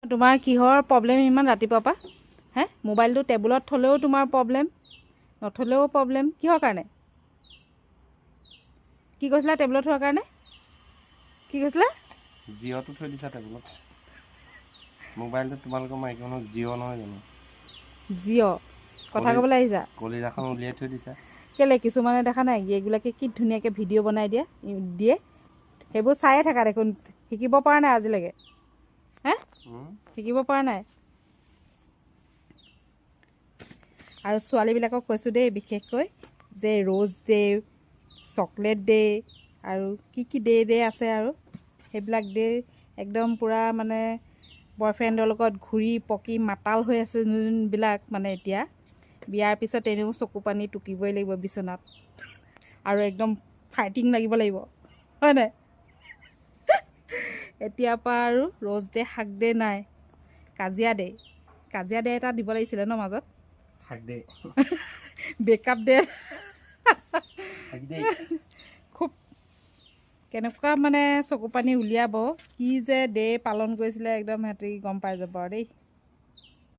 তোমাৰ কিহৰ প্ৰব্লেম ইমান ৰাতিপুৱাৰ পৰা হে মোবাইলটো টেবুলত থ'লেও তোমাৰ প্ৰব্লেম নথ'লেও প্ৰব্লেম কিহৰ কাৰণে কি কৈছিলা টেবুলত থোৱাৰ কাৰণে কি কৈছিলা জিঅ'টো থৈ দিছা টেবুলত মোবাইলটো তোমালোকৰ মাইকী মানুহক জিঅ' নহয় জানো জিঅ' কথা ক'বলৈ আহিছা কলিজাখন উলিয়াই থৈ দিছা কেলে কিছুমানে দেখা নাই এইবিলাকে কি ধুনীয়াকৈ ভিডিঅ' বনাই দিয়ে সেইবোৰ চায়ে থাকা দেখোন শিকিব পৰা নাই আজিলৈকে হে শিকিব পৰা নাই আৰু ছোৱালীবিলাকক কৈছোঁ দেই বিশেষকৈ যে ৰ'জ ডে চকলেট ডে আৰু কি ডে আছে আৰু সেইবিলাক ডে একদম পূৰা মানে বয়ফ্ৰেণ্ডৰ লগত ঘূৰি পকি মাতাল হৈ আছে যোনবিলাক মানে এতিয়া বিয়াৰ পিছত এনেও চকু পানী টুকিবই লাগিব বিচনাত আৰু একদম ফাইটিং লাগিব হয় নাই এতিয়াৰ পৰা আৰু ৰ'জ ডে শাক ডে নাই কাজিয়া ডে এটা দিব লাগিছিলে ন মাজত শাক দে বেকআপ ডে শাক দে খুব কেনেকুৱা মানে চকু পানী উলিয়াব কি যে ডে পালন কৰিছিলে একদম সিহঁতি গম পাই যাব আৰু দেই